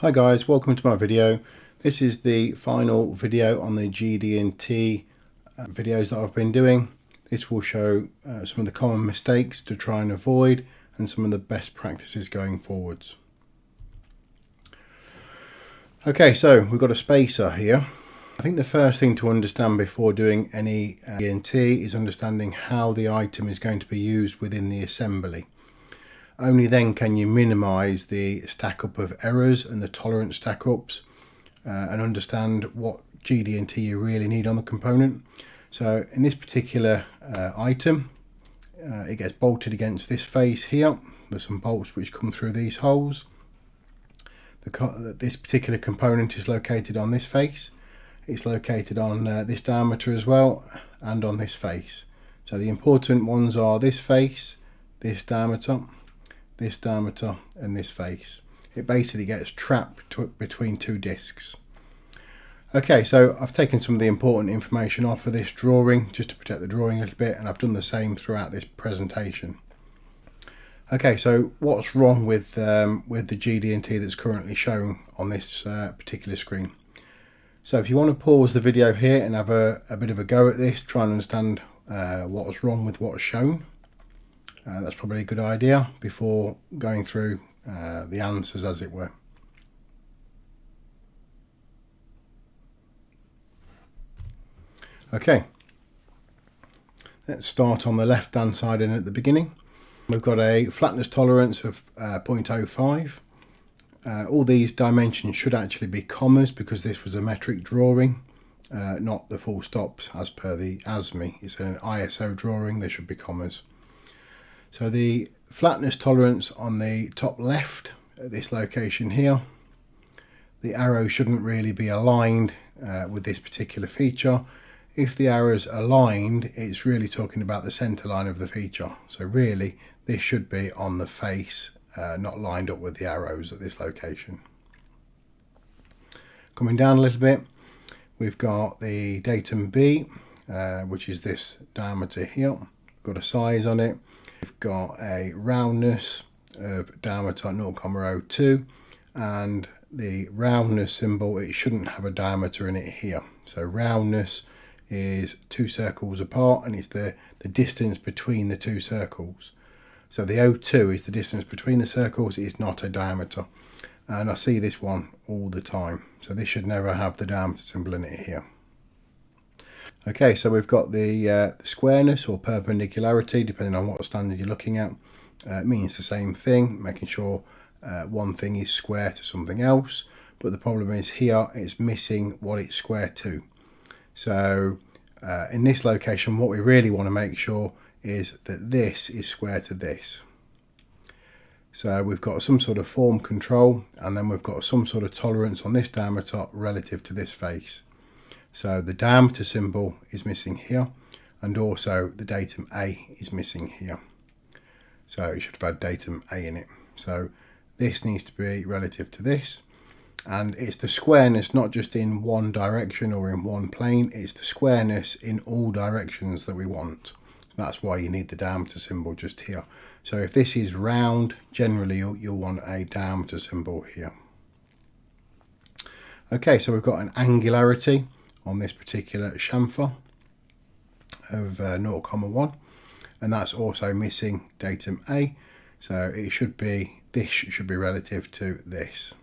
Hi guys, welcome to my video. This is the final video on the GD&T videos that I've been doing. This will show some of the common mistakes to try and avoid and some of the best practices going forwards. Okay, so we've got a spacer here. I think the first thing to understand before doing any GD&T is understanding how the item is going to be used within the assembly. Only then can you minimise the stack up of errors and the tolerance stack ups and understand what GD&T you really need on the component. So in this particular item, it gets bolted against this face here. There's some bolts which come through these holes. This particular component is located on this face. It's located on this diameter as well and on this face. So the important ones are this face, this diameter and this face. It basically gets trapped between two discs. Okay, so I've taken some of the important information off of this drawing just to protect the drawing a little bit, and I've done the same throughout this presentation. Okay, so what's wrong with the GD&T that's currently shown on this particular screen? So if you want to pause the video here and have a bit of a go at this, try and understand what's wrong with what's shown. That's probably a good idea before going through the answers, as it were. Okay, let's start on the left hand side and at the beginning. We've got a flatness tolerance of 0.05. All these dimensions should actually be commas because this was a metric drawing, not the full stops as per the ASME. It's an ISO drawing, there should be commas. So the flatness tolerance on the top left at this location here, the arrow shouldn't really be aligned with this particular feature. If the arrow's aligned, it's really talking about the center line of the feature. So really this should be on the face, not lined up with the arrows at this location. Coming down a little bit, we've got the Datum B, which is this diameter here. Got a size on it. We've got a roundness of diameter 0.02, and the roundness symbol, it shouldn't have a diameter in it here. So roundness is two circles apart, and it's the distance between the two circles. So the 0.2 is the distance between the circles, it's not a diameter. And I see this one all the time. So this should never have the diameter symbol in it here. Okay, so we've got the squareness or perpendicularity, depending on what standard you're looking at. It means the same thing, making sure one thing is square to something else. But the problem is here, it's missing what it's square to. So in this location, what we really want to make sure is that this is square to this. So we've got some sort of form control, and then we've got some sort of tolerance on this diameter relative to this face. So the diameter symbol is missing here, and also the datum A is missing here. So it should have had datum A in it. So this needs to be relative to this, and it's the squareness not just in one direction or in one plane, it's the squareness in all directions that we want. That's why you need the diameter symbol just here. So if this is round, generally you'll want a diameter symbol here. Okay, so we've got an angularity on this particular chamfer of 0.1, and that's also missing datum A. So it should be, this should be relative to this.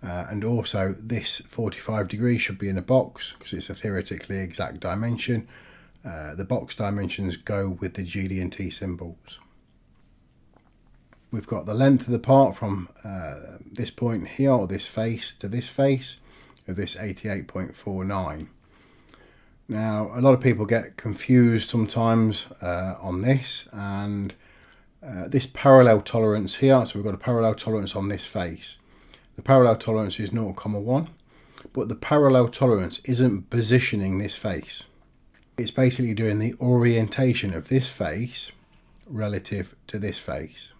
And also this 45 degrees should be in a box because it's a theoretically exact dimension. The box dimensions go with the GD&T symbols. We've got the length of the part from this point here, or this face to this face, of this 88.49. Now a lot of people get confused sometimes on this, and this parallel tolerance here, so we've got a parallel tolerance on this face. The parallel tolerance is 0.1, but the parallel tolerance isn't positioning this face. It's basically doing the orientation of this face relative to this face.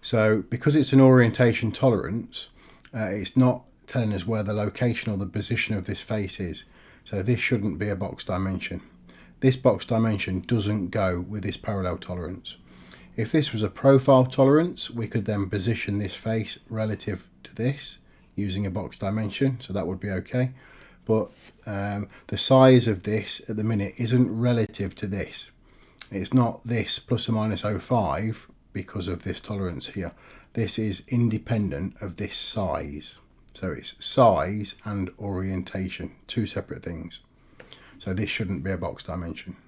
So because it's an orientation tolerance, it's not telling us where the location or the position of this face is. So this shouldn't be a box dimension. This box dimension doesn't go with this parallel tolerance. If this was a profile tolerance, we could then position this face relative to this using a box dimension, so that would be okay. But the size of this at the minute isn't relative to this. It's not this plus or minus 0.5 because of this tolerance here. This is independent of this size. So it's size and orientation, two separate things. So this shouldn't be a box dimension.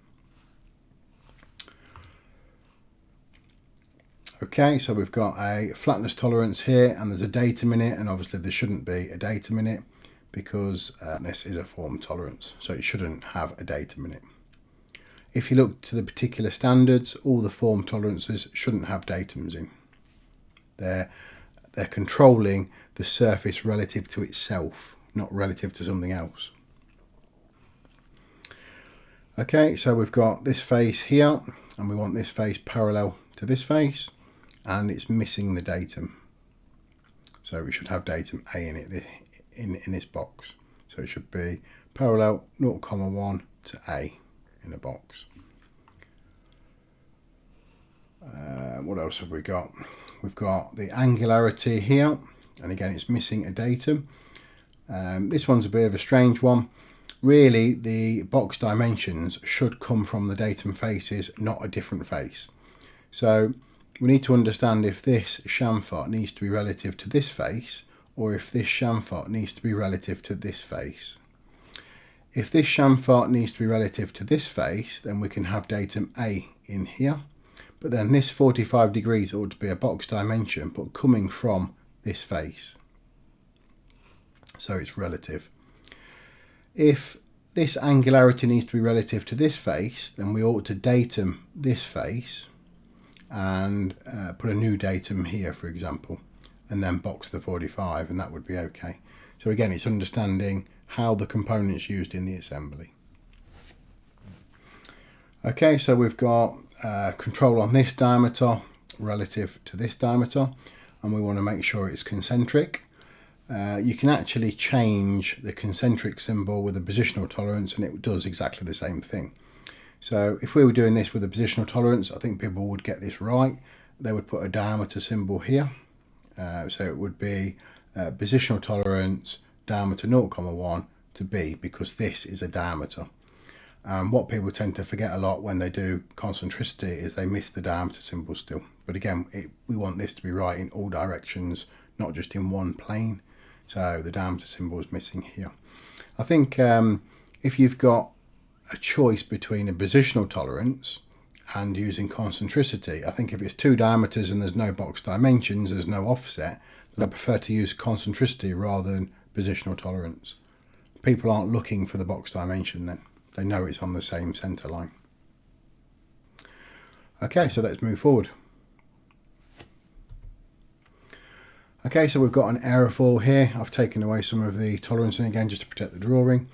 Okay, so we've got a flatness tolerance here, and there's a datum in it, and obviously there shouldn't be a datum in it because this is a form tolerance, so it shouldn't have a datum in it. If you look to the particular standards, all the form tolerances shouldn't have datums in. They're controlling the surface relative to itself, not relative to something else. Okay, so we've got this face here, and we want this face parallel to this face, and it's missing the datum. So we should have datum A in it in this box. So it should be parallel 0,1 to A in a box. What else have we got? We've got the angularity here, and again it's missing a datum. This one's a bit of a strange one. Really, the box dimensions should come from the datum faces, not a different face. So we need to understand if this chamfer needs to be relative to this face, or if this chamfer needs to be relative to this face. If this chamfer needs to be relative to this face, then we can have datum A in here. But then this 45 degrees ought to be a box dimension, but coming from this face. So it's relative. If this angularity needs to be relative to this face, then we ought to datum this face and put a new datum here, for example, and then box the 45, and that would be okay. So again, it's understanding how the component's used in the assembly. Okay, so we've got control on this diameter relative to this diameter, and we want to make sure it's concentric. You can actually change the concentric symbol with a positional tolerance, and it does exactly the same thing. So if we were doing this with a positional tolerance, I think people would get this right. They would put a diameter symbol here. So it would be positional tolerance, diameter 0,1 to B, because this is a diameter. What people tend to forget a lot when they do concentricity is they miss the diameter symbol still. But again, we want this to be right in all directions, not just in one plane. So the diameter symbol is missing here. I think if you've got a choice between a positional tolerance and using concentricity, I think if it's two diameters and there's no box dimensions, there's no offset, then I prefer to use concentricity rather than positional tolerance. People aren't looking for the box dimension then. They know it's on the same centre line. Okay, so let's move forward. Okay, so we've got an aerofoil here. I've taken away some of the tolerancing again just to protect the drawing.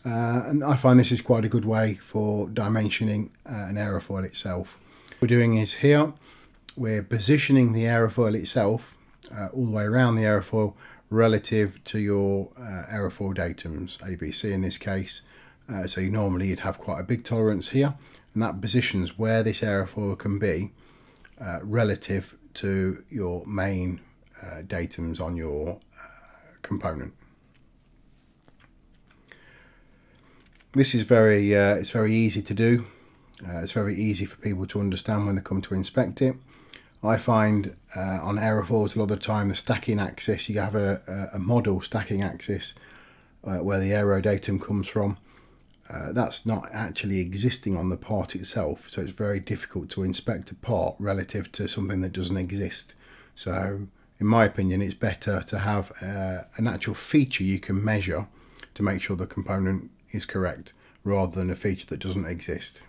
And I find this is quite a good way for dimensioning an aerofoil itself. What we're doing is here, we're positioning the aerofoil itself all the way around the aerofoil relative to your aerofoil datums, ABC in this case. So normally you'd have quite a big tolerance here, and that positions where this aerofoil can be relative to your main datums on your component. This is it's very easy to do. It's very easy for people to understand when they come to inspect it. I find on aerofoils a lot of the time the stacking axis, you have a model stacking axis where the aero datum comes from. That's not actually existing on the part itself, so it's very difficult to inspect a part relative to something that doesn't exist. So in my opinion, it's better to have an actual feature you can measure to make sure the component is correct, rather than a feature that doesn't exist.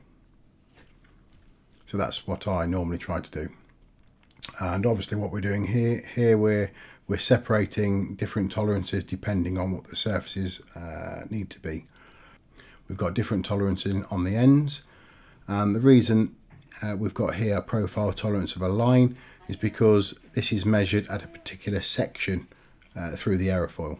So that's what I normally try to do. And obviously what we're doing here we're separating different tolerances depending on what the surfaces need to be. We've got different tolerances on the ends, and the reason we've got here a profile tolerance of a line is because this is measured at a particular section through the aerofoil.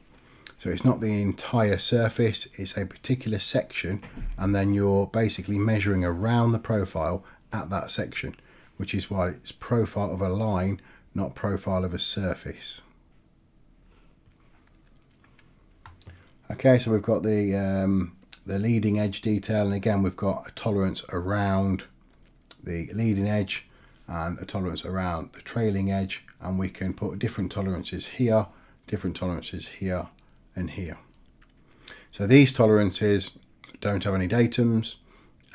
So it's not the entire surface, it's a particular section, and then you're basically measuring around the profile at that section, which is why it's profile of a line, not profile of a surface. Okay, so we've got the leading edge detail, and again we've got a tolerance around the leading edge and a tolerance around the trailing edge, and we can put different tolerances here, different tolerances here and here. So these tolerances don't have any datums,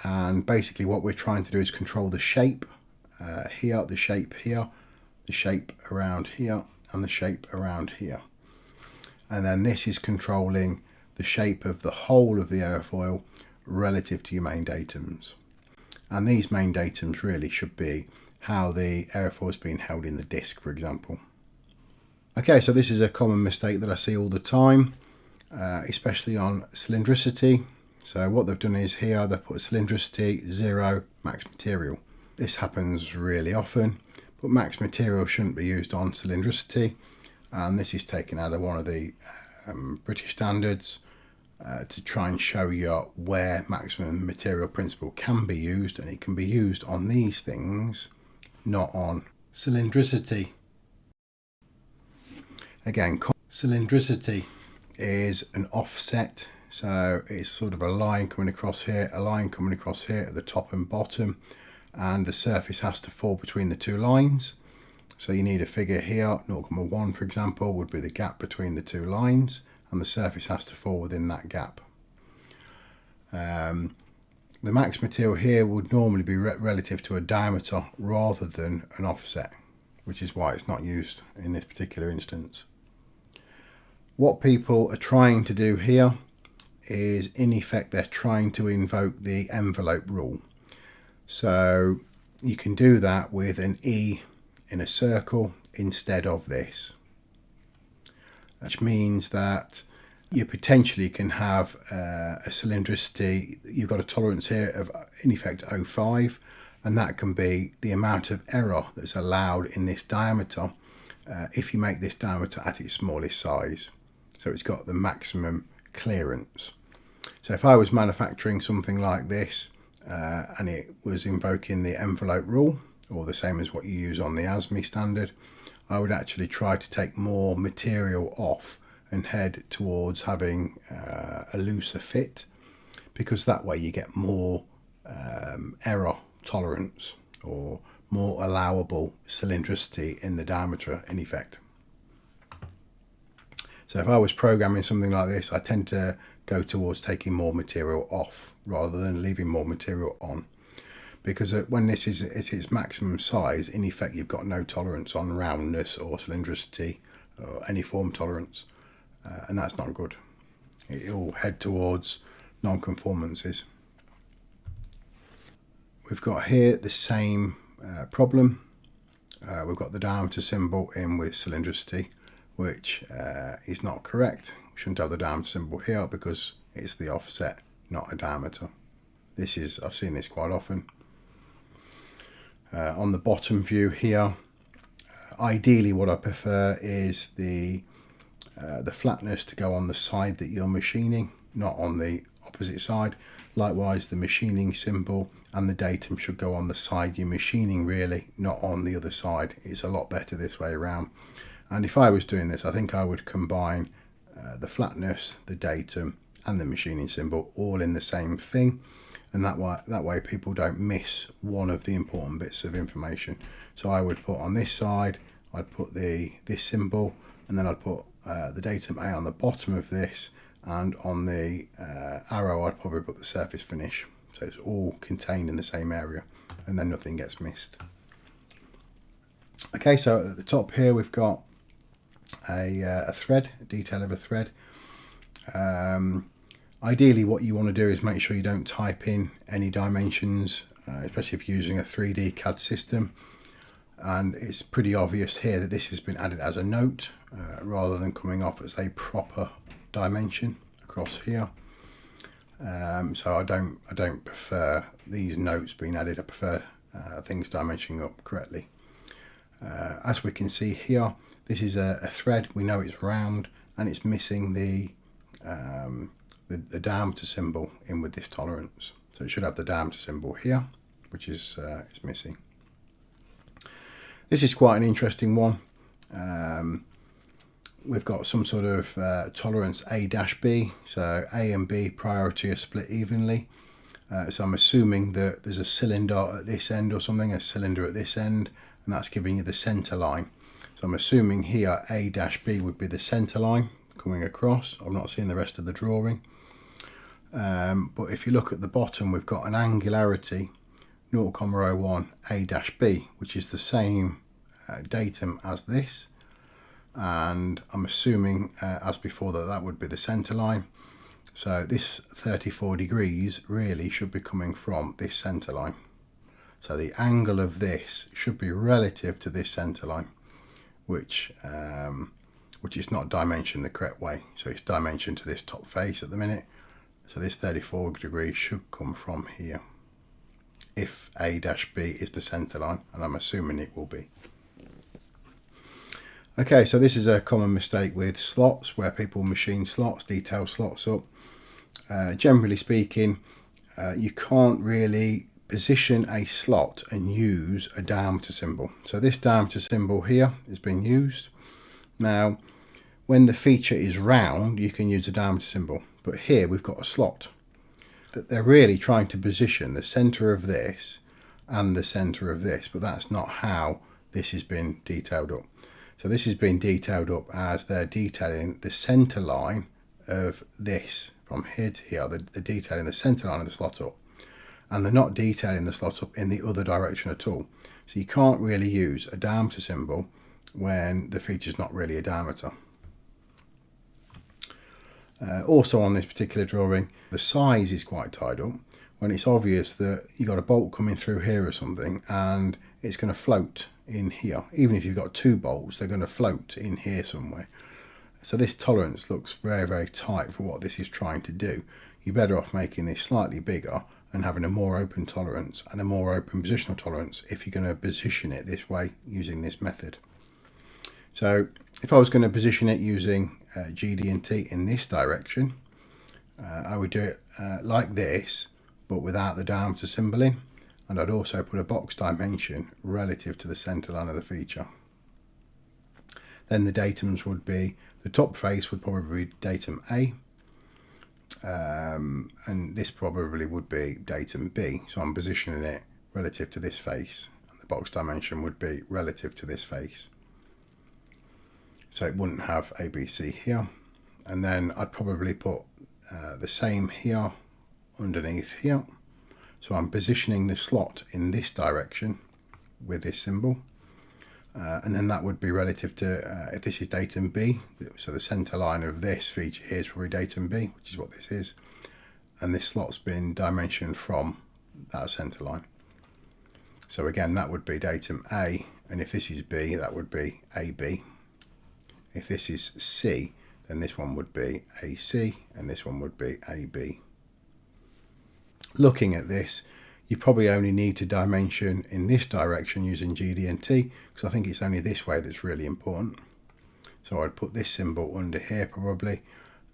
and basically what we're trying to do is control the shape here, the shape here, the shape around here and the shape around here. And then this is controlling the shape of the whole of the aerofoil relative to your main datums. And these main datums really should be how the aerofoil is being held in the disc, for example. Okay, so this is a common mistake that I see all the time, especially on cylindricity. So what they've done is here they've put cylindricity 0, max material. This happens really often, but max material shouldn't be used on cylindricity, and this is taken out of one of the British standards to try and show you where maximum material principle can be used, and it can be used on these things, not on cylindricity. Again, cylindricity is an offset, so it's sort of a line coming across here, a line coming across here at the top and bottom, and the surface has to fall between the two lines. So you need a figure here, 0.1 for example, would be the gap between the two lines, and the surface has to fall within that gap. The max material here would normally be relative to a diameter rather than an offset, which is why it's not used in this particular instance. What people are trying to do here is, in effect, they're trying to invoke the envelope rule. So you can do that with an E in a circle instead of this, which means that you potentially can have a cylindricity, you've got a tolerance here of in effect 0.5, and that can be the amount of error that's allowed in this diameter if you make this diameter at its smallest size. So it's got the maximum clearance. So if I was manufacturing something like this and it was invoking the envelope rule, or the same as what you use on the ASME standard, I would actually try to take more material off and head towards having a looser fit, because that way you get more error tolerance or more allowable cylindricity in the diameter in effect. So if I was programming something like this, I tend to go towards taking more material off rather than leaving more material on, because when this is its maximum size, in effect you've got no tolerance on roundness or cylindricity or any form tolerance, and that's not good. It'll head towards non-conformances. We've got here the same problem. We've got the diameter symbol in with cylindricity, which is not correct. We shouldn't have the diameter symbol here because it's the offset, not a diameter. I've seen this quite often. On the bottom view here, ideally what I prefer is the flatness to go on the side that you're machining, not on the opposite side. Likewise, the machining symbol and the datum should go on the side you're machining, really, not on the other side. It's a lot better this way around. And if I was doing this, I think I would combine the flatness, the datum and the machining symbol all in the same thing, and that way people don't miss one of the important bits of information. So I would put on this side, I'd put this symbol, and then I'd put the datum A on the bottom of this, and on the arrow I'd probably put the surface finish, so it's all contained in the same area and then nothing gets missed. Okay, so at the top here we've got a thread, a detail of a thread. Ideally what you want to do is make sure you don't type in any dimensions, especially if you're using a 3D CAD system, and it's pretty obvious here that this has been added as a note rather than coming off as a proper dimension across here. So I don't prefer these notes being added. I prefer things dimensioning up correctly. As we can see here, this is a thread. We know it's round and it's missing the diameter symbol in with this tolerance. So it should have the diameter symbol here, which is it's missing. This is quite an interesting one. We've got some sort of tolerance A-B, so A and B priority are split evenly. So I'm assuming that there's a cylinder at this end or something, a cylinder at this end, and that's giving you the centre line. So I'm assuming here A-B would be the centre line coming across. I'm not seeing the rest of the drawing. But if you look at the bottom, we've got an angularity 0,01 A-B, which is the same datum as this. And I'm assuming, as before, that that would be the centre line. So this 34 degrees really should be coming from this centre line. So the angle of this should be relative to this centre line, which is not dimensioned the correct way. So it's dimensioned to this top face at the minute. So this 34 degrees should come from here, if A-B is the centre line, and I'm assuming it will be. Okay, so this is a common mistake with slots, where people machine slots, detail slots up. Generally speaking, you can't really position a slot and use a diameter symbol. So this diameter symbol here is being used. Now, when the feature is round, you can use a diameter symbol, but here we've got a slot. That they're really trying to position the centre of this and the centre of this, but that's not how this has been detailed up. So this has been detailed up as they're detailing the centre line of this from here to here. They're detailing the centre line of the slot up, and they're not detailing the slot up in the other direction at all. So you can't really use a diameter symbol when the feature is not really a diameter. Also on this particular drawing, the size is quite tied up when it's obvious that you've got a bolt coming through here or something and it's going to float in here. Even if you've got two bolts, they're going to float in here somewhere. So this tolerance looks very, very tight for what this is trying to do. You're better off making this slightly bigger and having a more open tolerance and a more open positional tolerance if you're going to position it this way using this method. So if I was going to position it using GD&T in this direction, I would do it like this, but without the diameter symbol in. And I'd also put a box dimension relative to the centre line of the feature. Then the datums would be, the top face would probably be datum A, and this probably would be datum B. So I'm positioning it relative to this face, and the box dimension would be relative to this face. So it wouldn't have ABC here. And then I'd probably put the same here underneath here. So I'm positioning the slot in this direction with this symbol. And then that would be relative to, if this is datum B, so the centre line of this feature here is probably datum B, which is what this is. And this slot's been dimensioned from that centre line. So again, that would be datum A. And if this is B, that would be AB. If this is C, then this one would be AC, and this one would be AB. Looking at this, you probably only need to dimension in this direction using GD&T, because I think it's only this way that's really important. So I'd put this symbol under here probably,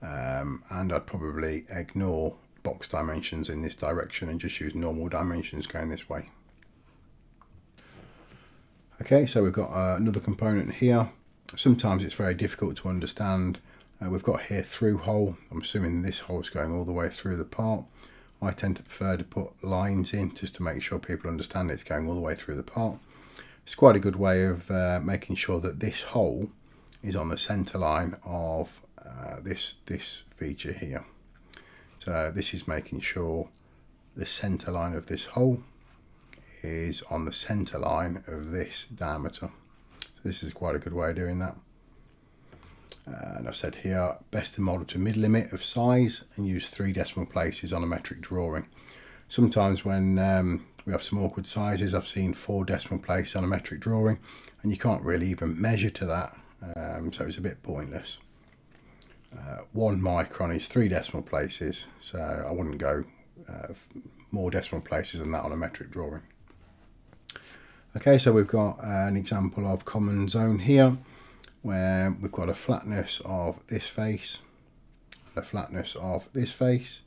and I'd probably ignore box dimensions in this direction and just use normal dimensions going this way. Okay, so we've got another component here. Sometimes it's very difficult to understand. We've got here through hole. I'm assuming this hole is going all the way through the part. I tend to prefer to put lines in just to make sure people understand it's going all the way through the part. It's quite a good way of making sure that this hole is on the centre line of this feature here. So this is making sure the centre line of this hole is on the centre line of this diameter. So this is quite a good way of doing that. And I said here, best to model to mid limit of size and use 3 decimal places on a metric drawing. Sometimes when we have some awkward sizes, I've seen 4 decimal places on a metric drawing, and you can't really even measure to that, so it's a bit pointless. 1 micron is 3 decimal places, so I wouldn't go more decimal places than that on a metric drawing. Okay, so we've got an example of common zone here, where we've got a flatness of this face and a flatness of this face.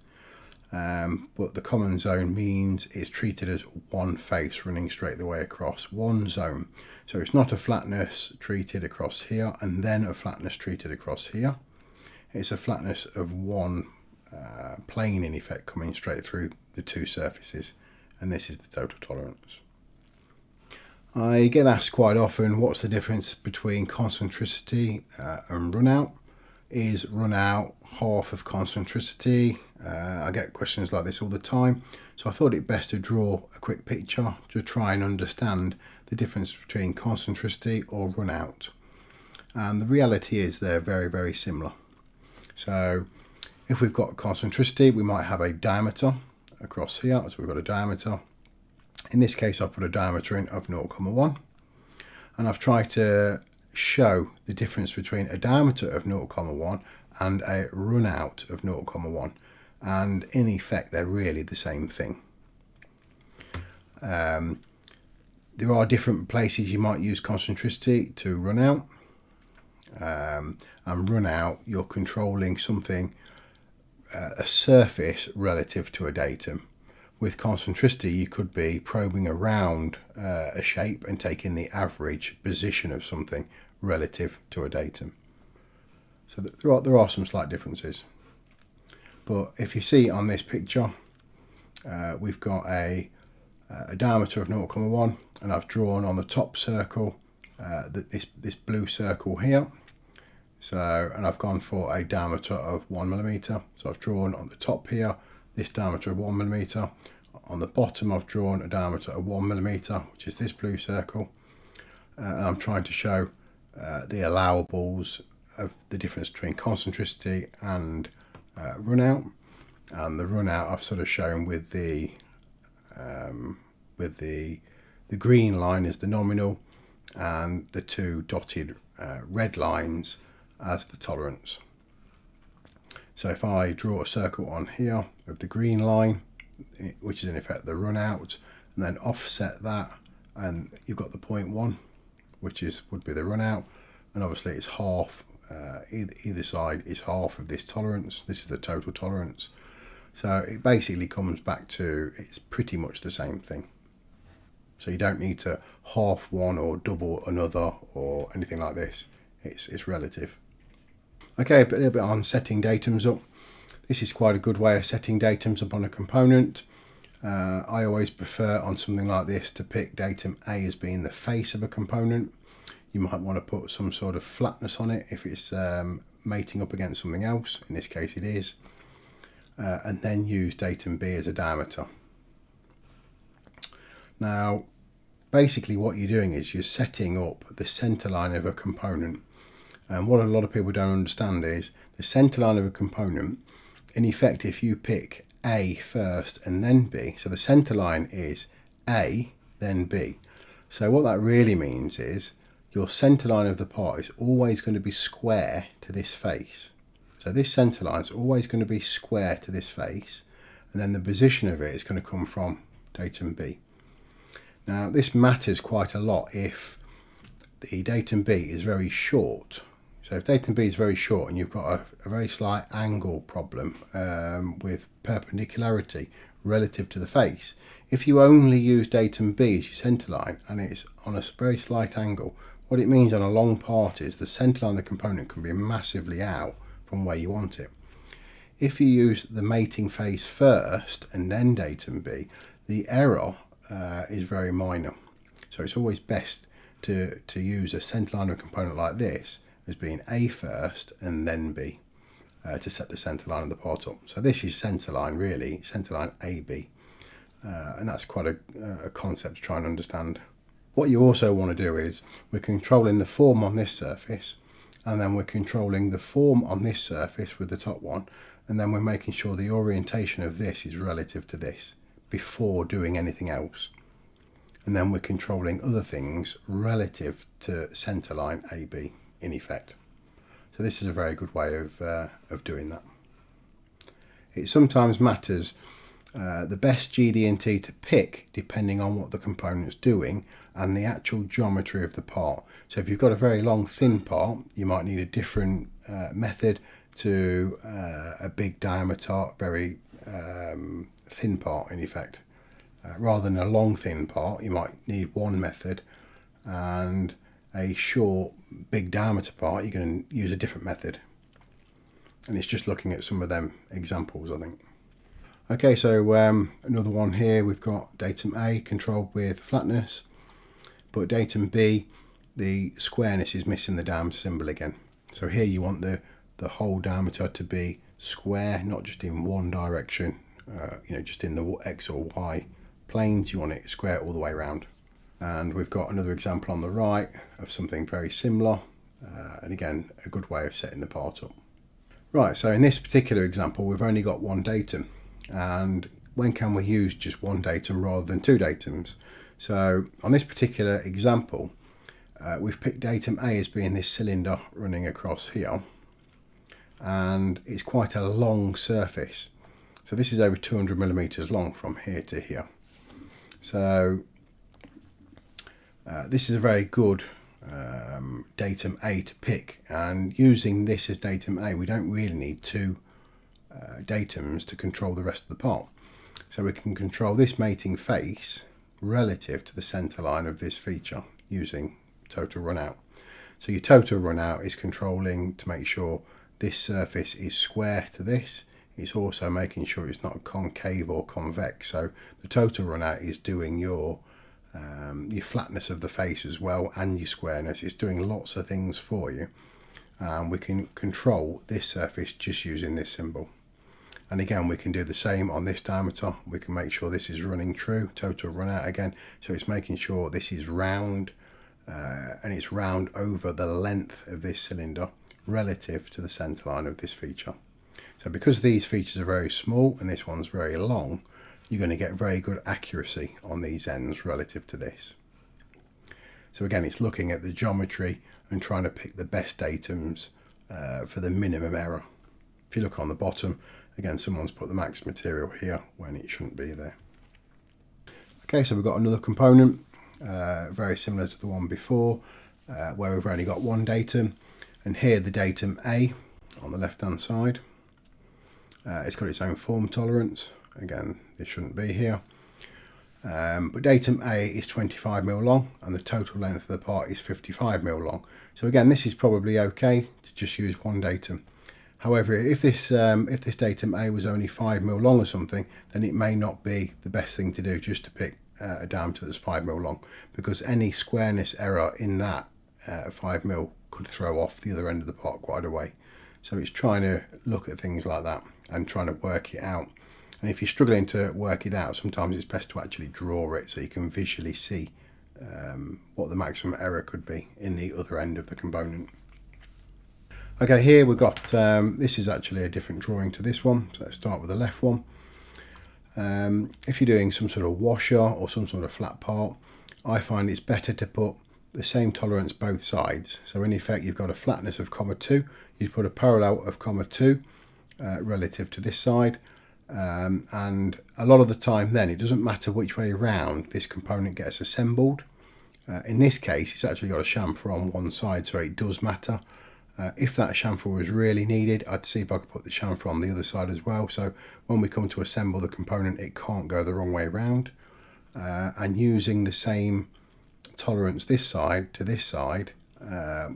but the common zone means it's treated as one face running straight the way across, one zone. So it's not a flatness treated across here and then a flatness treated across here. It's a flatness of one plane in effect coming straight through the two surfaces, and this is the total tolerance. I get asked quite often, what's the difference between concentricity and runout? Is runout half of concentricity? I get questions like this all the time, so I thought it best to draw a quick picture to try and understand the difference between concentricity or runout. And the reality is they're very, very similar. So if we've got concentricity, we might have a diameter across here, so we've got a diameter. In this case, I've put a diameter in of 0.1, and I've tried to show the difference between a diameter of 0.1 and a runout of 0.1, and in effect they're really the same thing. There are different places you might use concentricity to run out, and run out you're controlling something, a surface relative to a datum. With concentricity you could be probing around a shape and taking the average position of something relative to a datum. So there are some slight differences. But if you see on this picture, we've got a diameter of 0.1, and I've drawn on the top circle this blue circle here. So, and I've gone for a diameter of 1mm. So I've drawn on the top here this diameter of 1mm. On the bottom I've drawn a diameter of 1mm, which is this blue circle. And I'm trying to show the allowables of the difference between concentricity and runout. And the runout I've sort of shown with the green line is the nominal, and the two dotted red lines as the tolerance. So if I draw a circle on here of the green line, which is in effect the runout, and then offset that, and you've got the 0.1, which would be the runout, and obviously it's half, either side is half of this tolerance. This is the total tolerance. So it basically comes back to, it's pretty much the same thing. So you don't need to half one or double another or anything like this. It's relative. Okay, a little bit on setting datums up. This is quite a good way of setting datums up on a component. I always prefer on something like this to pick datum A as being the face of a component. You might want to put some sort of flatness on it if it's mating up against something else. In this case it is. And then use datum B as a diameter. Now, basically what you're doing is you're setting up the center line of a component. And what a lot of people don't understand is the center line of a component, in effect, if you pick A first and then B, so the center line is A, then B. So what that really means is your center line of the part is always going to be square to this face. So this center line is always going to be square to this face, and then the position of it is going to come from datum B. Now this matters quite a lot if the datum B is very short. So if datum B is very short and you've got a very slight angle problem with perpendicularity relative to the face, if you only use datum B as your center line and it's on a very slight angle, what it means on a long part is the center line of the component can be massively out from where you want it. If you use the mating face first and then datum B, the error is very minor. So it's always best to use a center line of a component like this as being A first and then B to set the center line of the part up. So this is center line really, center line AB, and that's quite a concept to try and understand. What you also want to do is we're controlling the form on this surface, and then we're controlling the form on this surface with the top one, and then we're making sure the orientation of this is relative to this before doing anything else. And then we're controlling other things relative to center line AB in effect. So this is a very good way of doing that. It sometimes matters the best GD&T to pick depending on what the component's doing and the actual geometry of the part. So if you've got a very long thin part, you might need a different method to a big diameter, very thin part in effect. Rather than a long thin part, you might need one method, and a short big diameter part you're going to use a different method. And it's just looking at some of them examples, I think. Okay, so another one here, we've got datum A controlled with flatness, but datum B, the squareness is missing the diameter symbol again. So here you want the whole diameter to be square, not just in one direction, just in the X or Y planes. You want it square all the way around. And we've got another example on the right of something very similar, and again a good way of setting the part up. Right, so in this particular example we've only got one datum, and when can we use just one datum rather than two datums? So on this particular example we've picked datum A as being this cylinder running across here, and it's quite a long surface. So this is over 200 millimeters long from here to here. So this is a very good datum A to pick, and using this as datum A we don't really need two datums to control the rest of the part. So we can control this mating face relative to the center line of this feature using total run out. So your total run out is controlling to make sure this surface is square to this. It's also making sure it's not concave or convex. So the total run out is doing your flatness of the face as well, and your squareness. It's doing lots of things for you. We can control this surface just using this symbol. And again, we can do the same on this diameter. We can make sure this is running true, total run out again. So it's making sure this is round, and it's round over the length of this cylinder relative to the center line of this feature. So because these features are very small and this one's very long, you're going to get very good accuracy on these ends relative to this. So again, it's looking at the geometry and trying to pick the best datums for the minimum error. If you look on the bottom, again, someone's put the max material here when it shouldn't be there. Okay, so we've got another component, very similar to the one before, where we've only got one datum. And here the datum A on the left hand side, it's got its own form tolerance. Again, this shouldn't be here. But datum A is 25mm long, and the total length of the part is 55mm long. So again, this is probably okay to just use one datum. However, if this datum A was only 5mm long or something, then it may not be the best thing to do just to pick a diameter that's 5mm long, because any squareness error in that 5mm could throw off the other end of the part quite a way. So it's trying to look at things like that and trying to work it out. And if you're struggling to work it out, sometimes it's best to actually draw it so you can visually see what the maximum error could be in the other end of the component. Okay, here we've got, this is actually a different drawing to this one. So let's start with the left one. If you're doing some sort of washer or some sort of flat part, I find it's better to put the same tolerance both sides. So in effect, you've got a flatness of 2, you'd put a parallel of 2 relative to this side. And a lot of the time then, it doesn't matter which way around this component gets assembled. In this case, it's actually got a chamfer on one side, so it does matter. If that chamfer was really needed, I'd see if I could put the chamfer on the other side as well. So when we come to assemble the component, it can't go the wrong way around. And using the same tolerance this side to this side,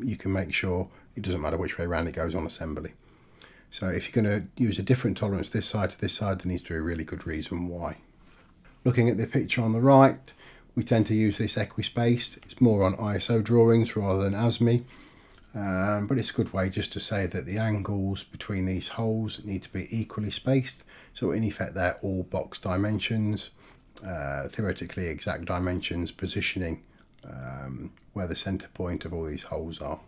you can make sure it doesn't matter which way around it goes on assembly. So if you're going to use a different tolerance this side to this side, there needs to be a really good reason why. Looking at the picture on the right, we tend to use this equispaced. It's more on ISO drawings rather than ASME. But it's a good way just to say that the angles between these holes need to be equally spaced. So in effect, they're all box dimensions, theoretically exact dimensions, positioning where the center point of all these holes are.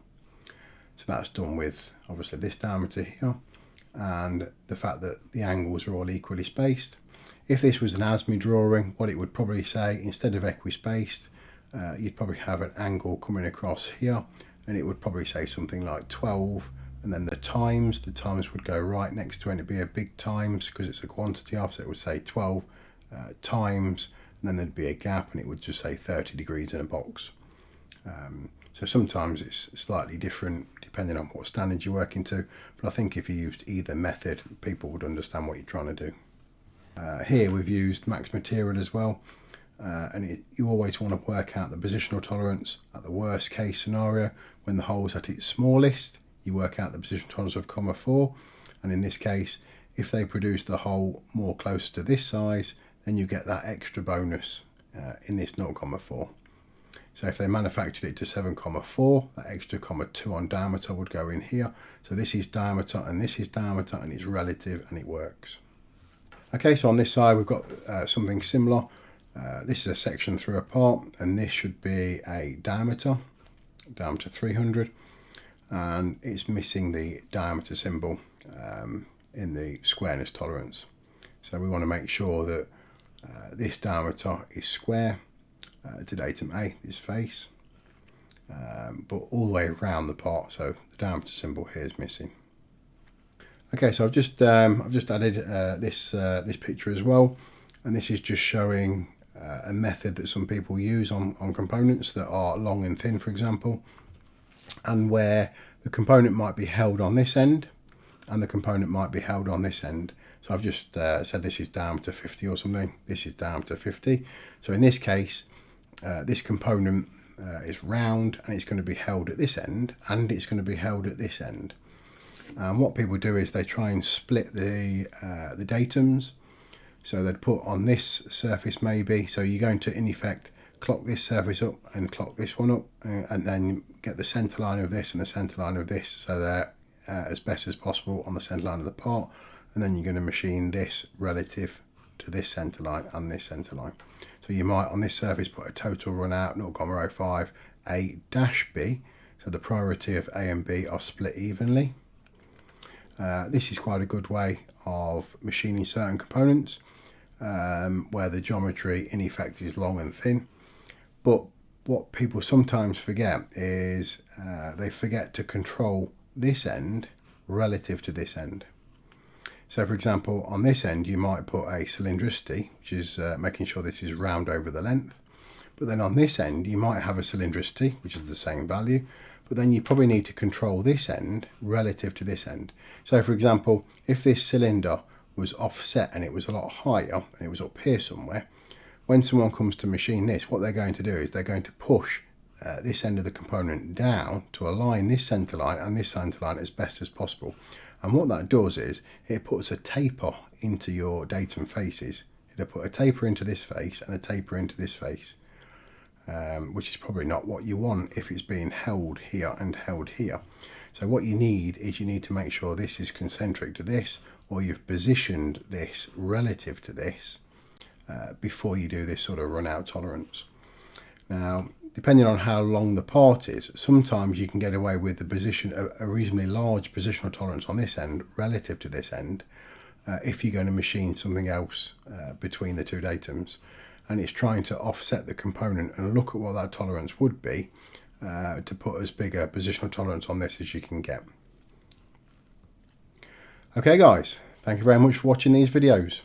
So that's done with obviously this diameter here and the fact that the angles are all equally spaced. If this was an ASME drawing, what it would probably say, instead of equispaced, you'd probably have an angle coming across here, and it would probably say something like 12, and then the times would go right next to it, and it'd be a big times because it's a quantity of, so it would say 12 times, and then there'd be a gap, and it would just say 30 degrees in a box. So sometimes it's slightly different depending on what standard you're working to, but I think if you used either method, people would understand what you're trying to do. Here we've used max material as well, and you always want to work out the positional tolerance at the worst case scenario. When the hole's at its smallest, you work out the positional tolerance of 0.4, and in this case, if they produce the hole more close to this size, then you get that extra bonus in this 0.4. So if they manufactured it to 7.4, that extra 0.2 on diameter would go in here. So this is diameter and this is diameter, and it's relative and it works. Okay, so on this side we've got something similar. This is a section through a part, and this should be a diameter 300, and it's missing the diameter symbol in the squareness tolerance. So we want to make sure that this diameter is square to datum A, this face, but all the way around the part, so the diameter symbol here is missing. Okay, so I've just added this picture as well, and this is just showing a method that some people use on components that are long and thin, for example, and where the component might be held on this end and the component might be held on this end. So I've just said this is diameter 50 or something, this is diameter 50. So in this case, this component is round and it's going to be held at this end and it's going to be held at this end. And what people do is they try and split the datums. So they'd put on this surface maybe, so you're going to in effect clock this surface up and clock this one up, and then get the centre line of this and the centre line of this, so they're as best as possible on the centre line of the part, and then you're going to machine this relative to this centre line and this centre line. So you might on this surface put a total run out 0.05 A-B, so the priority of A and B are split evenly. This is quite a good way of machining certain components where the geometry in effect is long and thin, but what people sometimes forget is they forget to control this end relative to this end. So for example, on this end you might put a cylindricity, which is making sure this is round over the length, but then on this end you might have a cylindricity which is the same value, but then you probably need to control this end relative to this end. So for example, if this cylinder was offset and it was a lot higher and it was up here somewhere, when someone comes to machine this, what they're going to do is they're going to push this end of the component down to align this centre line and this centre line as best as possible. And what that does is it puts a taper into your datum faces. It'll put a taper into this face and a taper into this face, which is probably not what you want if it's being held here and held here. So what you need is you need to make sure this is concentric to this, or you've positioned this relative to this before you do this sort of run out tolerance. Now, depending on how long the part is, sometimes you can get away with the position, a reasonably large positional tolerance on this end relative to this end, if you're going to machine something else between the two datums, and it's trying to offset the component and look at what that tolerance would be to put as big a positional tolerance on this as you can get. Okay guys, thank you very much for watching these videos.